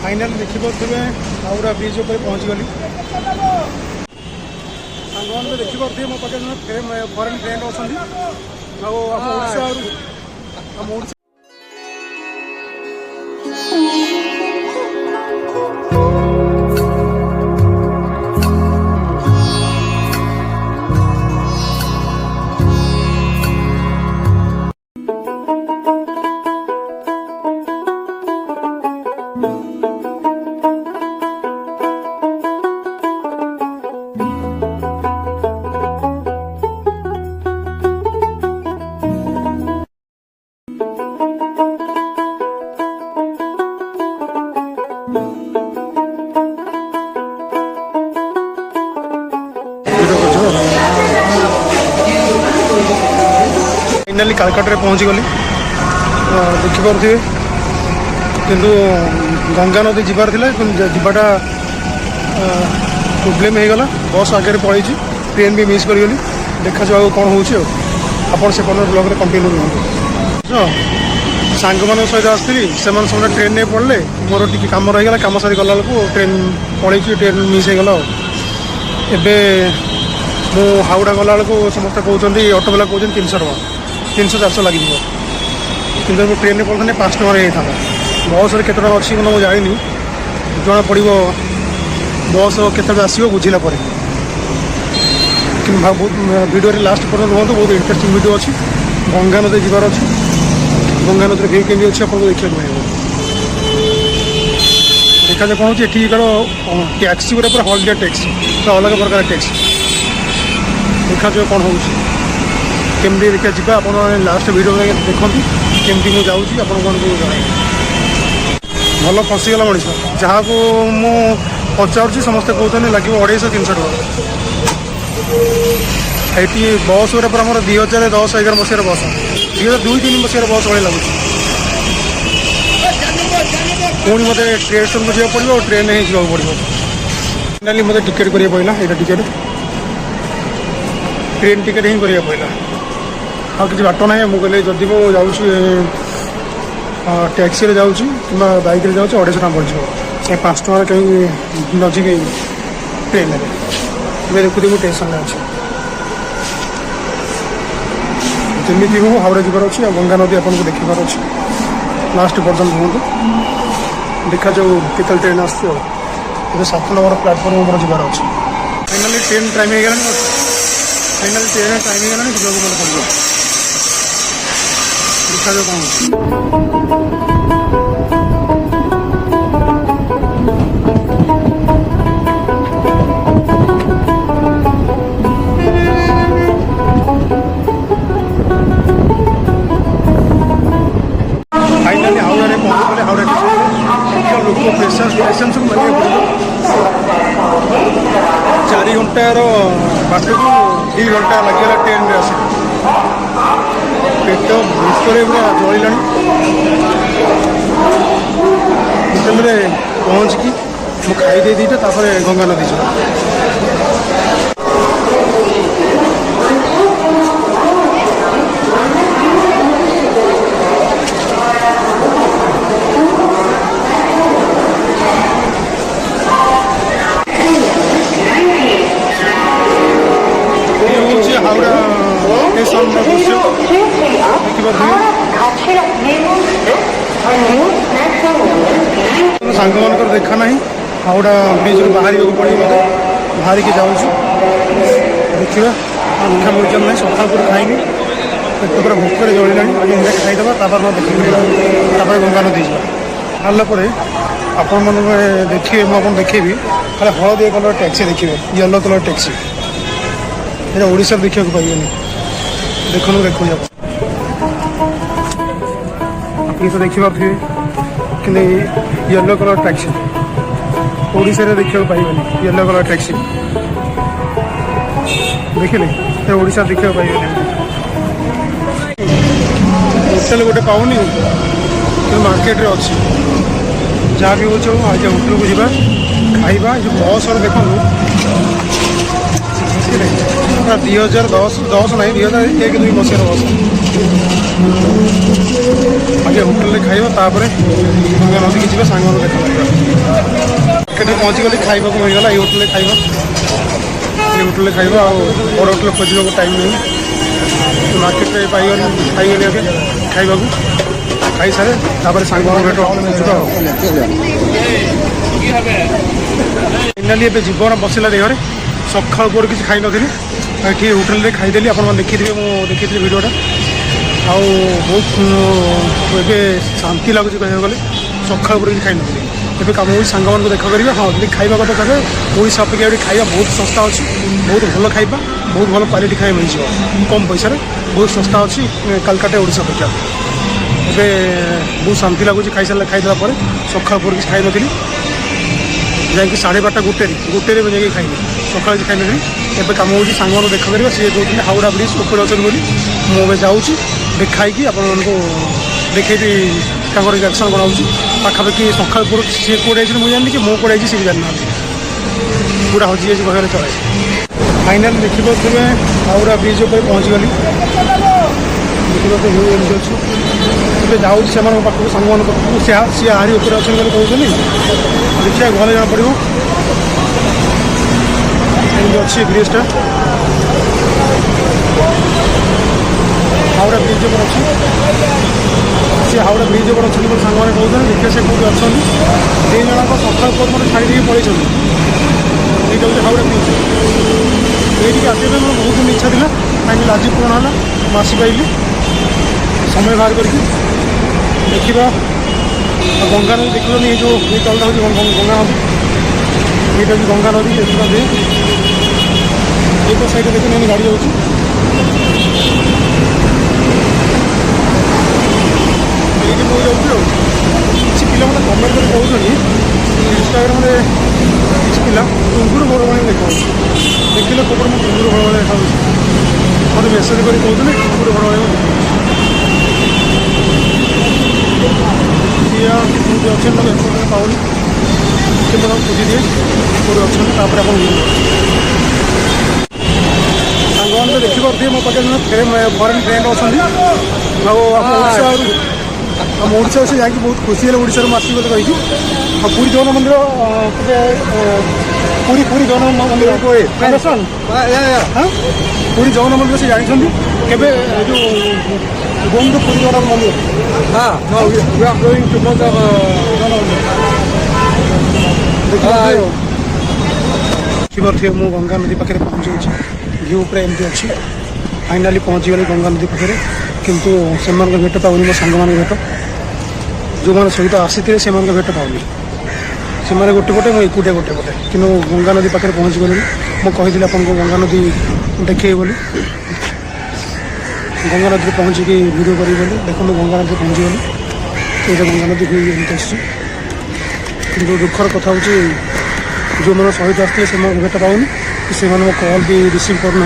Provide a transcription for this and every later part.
Final देखिपे Howrah bridge उपर पहुँचीगली सारे देखिपे मो पाखे फरेन फ्रेंड अच्छा आम ओडिशा फाइनाली कालकाटा पहुँचीगली देखिपे किंतु गंगा नदी जीवार जीवाटा प्रोब्लेम हो गला बस आगे पड़े ट्रेन भी मिस करी देखा जाओ कौन हो से ब्लॉग कंटिन्यू रुहतु सांग मान सहित आसती से ट्रेन नहीं पड़े मोर टी कम रहीगला कम सारी गला ट्रेन पड़े ट्रेन मिस हो गला एबे मु हावड़ा गला समस्त कहते ऑटो वाला कहते 300 टका 300-400 लगे कि ट्रेन में पड़े 5 टका बस के अच्छी मैं जानी जना पड़ बस के आसो बुझला कि वीडियो लास्ट पर्यटन रुहतु बहुत इंटरेस्टिंग वीडियो अच्छी गंगा नदी जीवार अच्छी गंगा नदी व्यू केमी अच्छी आपको देखा मिले देखा जाए कौन ये टैक्सी गुरा पूरा हॉलिडे टैक्सी तो अलग प्रकार टैक्सी देखा जाए कौन हो केमती देखा जा आप लास्ट वीडियो देखते केमती मुझे जाऊँगी आप भल फसीगला मनीष जहाँ को मु पचार समस्ते कहते लगे 250-300 टका ये बस गुरा पूरा मोर 2010-11 मसीहार बस 2002-3 मसीहार बस भाई लगुच पुणी मत स्टेशन को जावाक पड़ो ट्रेन ही जावाक पड़ो फाइनाली मत टिकेट करा पड़ा यहाँ टिकेट ट्रेन टिकेट ही करा पड़ा आ कि बाट ना मुझे जदि मुझे जाऊँ टैक्सी जाऊँ कि बैक जाऊँ 250 टका पड़े 5 टका कहीं नजिक ट्रेन में देखुदी मुझे स्टेशन अच्छे जमीती हूँ हावड़ा जीवार अच्छी गंगा नदी आपको देखार अच्छी लास्ट पर्यटन रुहतु देखा जाऊ केतल ट्रेन आसो 7 नंबर प्लाटफर्म पर जीवार अच्छे फाइनाली ट्रेन टाइम हो गला फाइनाली ट्रेन टाइम हो गला जावाक मन पड़ो देखा जाऊ कौन फाइनाली हावड़ा पहुँचले हावड़ा स्टेशन लोक पेसेंस को मानिक पड़ो 4 घंटार बाट को 2 घंटा लगे ट्रेन में आस पेट भितर पूरा जलिला होटेल में पहुँचिकी मुझे खाई दीटा गंगा नदी जा हावड़ा स्टेशन दृश्य सांग मान देखा ना हावड़ा ब्रिज बाहर पड़े मत बाहर के जाऊँ देखा देखा मिलता ना सका पूरा खाइनी पेट पूरा भोकर जलिला खाईदे देखिए गंगा नदी जावापर आपण मैंने देखिए मुझे देखेबी खाली हलदिया कलर टैक्सी देखिए येलो कलर टैक्सी ये ओडिशा देखा पाइबे देखो देखो आप तो देखी पारे कि येलो कलर टैक्सी ओडिशा देखा पाइबे येलो कलर टैक्सी देखिले ये ओडिशा देखा पाइबे होटेल गोटे पाऊनी कि मार्केट अच्छी जहाँ भी हो आज होटेल को जावा खाइबा जो बस देखो 2010 नहीं 2001-2 मसीहार बस आगे होटेल खाइबा तापर गंगा नदी की जीवा सांग देखा मार्केट पहुँचीगली खाइबा मिलगला ये होटेल खाइबा ये होटेल खाइबा बड़ होटेल खोजा टाइम नहीं मार्केट पाइगली खाइगली आगे खाइबा खाई सारे तापर सांग भेट फाइनाली ए जीवन बसला देहरे सका पर किसी खाई नी ये होटेल खाईदेली आप देखी थे मुझे देखी भिडटा आउ बहुत ए शांति लगुच कह गले सका पर किसी खाई नी ए कम हो सांग मान देखा करेंगे हाँ जी खावा कथा कहे ओडिशा अपेक्षा ये खाଇବା बहुत सस्ता अच्छी बहुत भल खाଇବା बहुत भल क्वालिटी खाଇବା मिल कम पैसा बहुत सस्ता अच्छी कलकाटा ओडिशा अपेक्षा ए बहुत शांति लगुच खाई सारे खाईदेला सका पर किसी खाई नी ଯାଇକି 12:30 ଗୋଟେରେ ଯାଇକି ଖାଇଲି ସକାଳେ କିଛି ଖାଇନଥିଲି ଏବେ କାମ ହେଉଛି ସାଙ୍ଗମାନଙ୍କୁ ଦେଖା କରିବା ସିଏ କହୁଛନ୍ତି ହାଉଡ଼ା ବ୍ରିଜ୍ ଉପରେ ଅଛନ୍ତି ବୋଲି ମୁଁ ଏବେ ଯାଉଛି ଦେଖାଇକି ଆପଣମାନଙ୍କୁ ଦେଖେଇବି ତାଙ୍କର ରିଆକ୍ସନ୍ କ'ଣ ହେଉଛି ପାଖାପାଖି ସକାଳ ପରୁ ସିଏ କୁଆଡ଼େ ଯାଇଛନ୍ତି ମୁଁ ଜାଣିନି କି ମୁଁ କୁଆଡ଼େ ଯାଇଛି ସିଏ ବି ଜାଣିନାହାନ୍ତି ପୁରା ହଜିଯାଇଛି କହିବାରେ ଚଳେ ଫାଇନାଲ୍ ଦେଖିପାରୁଥିବେ ହାଉଡ଼ା ବ୍ରିଜ୍ ଉପରେ ପହଞ୍ଚିଗଲି ଦେଖିପାରୁଥିବେ ଭିଉ ଏମିତି ଅଛି ଏବେ ଯାଉଛି ସେମାନଙ୍କ ପାଖକୁ ସାଙ୍ଗମାନଙ୍କ ପାଖକୁ ସିଏ ଆହୁରି ଉପରେ ଅଛନ୍ତି ବୋଲି କହୁଛନ୍ତି देखिए गले जाना पड़ो अच्छी ब्रिजटा हावड़ा ब्रिज पर अच्छी सी हावड़ा ब्रिज पर अच्छे सांग मैंने कहते देखिए से कौट अच्छा दी जन सका मैंने छाड़ी पड़े ये हूँ हावड़ा ब्रिज ये आसपा मोर बहुत दिन इच्छा था कहीं आज पूर्ण है आसीपारि समय बाहर करके देखा गंगा नदी देखिए ये जो ये तलटा हूँ गंगा नदी ये हूँ गंगा नदी देखा दे ये तो साइड देखिए गाड़ी जाऊँगी ये मुझे जाऊँगी किसी पिला मतलब कमेंट कर कहते इंस्टाग्राम किसी पिला टुंगुर बड़ भाई देखा देखिले कपड़ मैं टुंगुर बड़ भाई देखा मतलब मेसेज कर कहते टुंगुर बड़ भाई अच्छे मतलब पाऊनी कि मैं खोजी दिए कौन अच्छा तापर आप सांग मैंने देखिपे मो पाखे फरेन फ्रेंड अच्छा आम ओडा से जाकि बहुत खुशी है ओडार आसती बोलते कही पूरी जगन्नाथ मंदिर पूरी पूरी जगन्नाथ मंदिर पूरी जगन्नाथ मंदिर से जानते के जो going to Puri Jagannatha Mandir. No, we are going to go to देखिए मु गंगा नदी पाखे पहुँच व्यू पूरा एमती अच्छी फाइनाली पहुँचीगली गंगा नदी पाखे किंतु से भेट पाऊनी मो सांग भेट जो मैंने सहित आसी से भेट पाऊनी से गोटे पटे मुझे एकुटिया गोटे पटे कि गंगा नदी पाखे पहुँचीगली मुझे कही आपको गंगा नदी देखे बोली गंगा नदी पहुँचिकी वीडियो करी देखो गंगा नदी पहुँचीगली ये गंगा नदी एमती आस दुखर कथा हूँ जो मैंने सहित आसते से भेट पाऊनी से मो कल भी रिसीव करना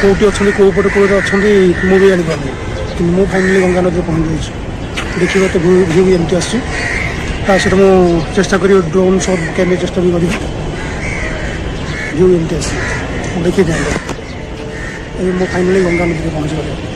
कौटी अच्छा कौ पटे कौटे अच्छा मुझे जापारे कि मुझे फाइनाली गंगा नदी पहुँच जाइए देखिए तो व्यू भी एमती आस सहित मुझे चेष्टा करी ड्रोन शॉट कैमरा चेष्टा भी करी व्यू एमती आस देखिए जाए मुझे फाइनाली गंगा नदी पहुँच गली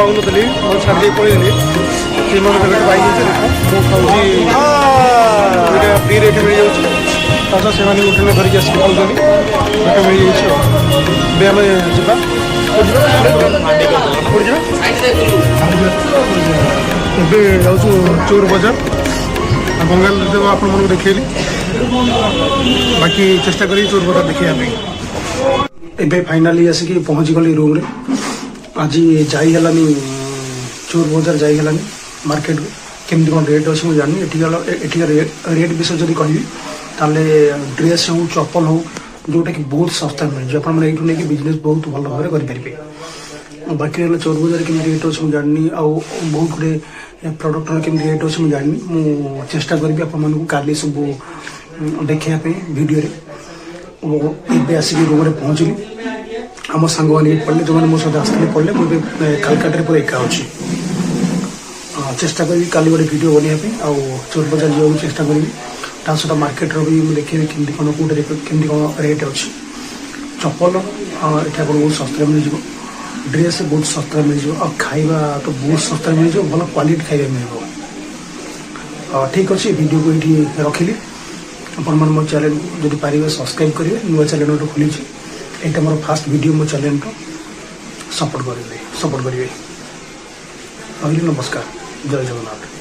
ମାଗୁନଥିଲି ମୁଁ ଛାଡ଼ି ଦେଇ ପଳେଇଲି ସେମାନଙ୍କ ରେଟ୍ ପାଇଯାଇଛି ଦେଖ ମୁଁ ଖାଉଛି ଏଇଟା ଫ୍ରି ରେଟ୍ ମିଳିଯାଉଛି ତାଛ ସେମାନେ ଗୋଟେ ଧରିକି ଆସିକି ଖାଉଛନ୍ତି ରେଟ୍ ମିଳିଯାଇଛି ଆଉ ଏବେ ଆମେ ଯିବା କୋଉଠି ଯିବା ଏବେ ଯାଉଛୁ ଚୋର ବଜାର ବଙ୍ଗାଲ ଦେବ ଆପଣମାନଙ୍କୁ ଦେଖେଇଲି ବାକି ଚେଷ୍ଟା କରି ଚୋର ବଜାର ଦେଖିବା ପାଇଁ ଏବେ ଫାଇନାଲି ଆସିକି ପହଞ୍ଚିଗଲି ରୁମ୍ରେ ଆଜି ଯାଇ ହେଲାନି ଚୋର ବଜାର ଯାଇ ହେଲାନି ମାର୍କେଟକୁ କେମିତି କ'ଣ ରେଟ୍ ଅଛି ମୁଁ ଜାଣିନି ଏଠିକାର ରେଟ୍ ବିଷୟ ଯଦି କହିବି ତାହେଲେ ଡ୍ରେସ୍ ହେଉ ଚପଲ ହେଉ ଯେଉଁଟାକି ବହୁତ ଶସ୍ତାରେ ମିଳିଯିବ ଆପଣମାନେ ଏଇଠୁ ନେଇକି ବିଜନେସ୍ ବହୁତ ଭଲ ଭାବରେ କରିପାରିବେ ବାକି ରହିଲା ଚୋର ବଜାର କେମିତି ରେଟ୍ ଅଛି ମୁଁ ଜାଣିନି ଆଉ ବହୁତ ଗୁଡ଼ିଏ ପ୍ରଡ଼କ୍ଟର କେମିତି ରେଟ୍ ଅଛି ମୁଁ ଜାଣିନି ମୁଁ ଚେଷ୍ଟା କରିବି ଆପଣମାନଙ୍କୁ କାଲି ସବୁ ଦେଖିବା ପାଇଁ ଭିଡ଼ିଓରେ ଏବେ ଆସିକି ରୁମ୍ରେ ପହଞ୍ଚିଲି ଆମ ସାଙ୍ଗମାନେ ପଢ଼ିଲେ ଯେଉଁମାନେ ମୋ ସହିତ ଆସିଥିଲେ ପଢ଼ିଲେ ମୁଁ ଏବେ କାଲକାଟାରେ ପୁରା ଏକା ଅଛି ଚେଷ୍ଟା କରିବି କାଲି ଗୋଟେ ଭିଡ଼ିଓ ବନେଇବା ପାଇଁ ଆଉ ଚୋର ବଜାର ଯିବାକୁ ଚେଷ୍ଟା କରିବି ତା ସହିତ ମାର୍କେଟର ବି ମୁଁ ଦେଖିବି କେମିତି କ'ଣ କେଉଁଠାରେ କେମିତି କ'ଣ ରେଟ୍ ଅଛି ଚପଲ ଏଠି ଆପଣ ବହୁତ ଶସ୍ତାରେ ମିଳିଯିବ ଡ୍ରେସ୍ ବହୁତ ଶସ୍ତାରେ ମିଳିଯିବ ଆଉ ଖାଇବା ତ ବହୁତ ଶସ୍ତାରେ ମିଳିଯିବ ଭଲ କ୍ୱାଲିଟି ଖାଇବା ମିଳିବ ଠିକ୍ ଅଛି ଭିଡ଼ିଓକୁ ଏଇଠି ରଖିଲି ଆପଣମାନେ ମୋ ଚ୍ୟାନେଲ୍ ଯଦି ପାରିବେ ସବସ୍କ୍ରାଇବ୍ କରିବେ ନୂଆ ଚ୍ୟାନେଲ୍ ଗୋଟେ ଖୋଲିଛି ଏଇଟା ମୋର ଫାଷ୍ଟ ଭିଡ଼ିଓ ମୋ ଚ୍ୟାନେଲ୍ର ସପୋର୍ଟ କରିବେ ରହିଲି ନମସ୍କାର ଜୟ ଜଗନ୍ନାଥ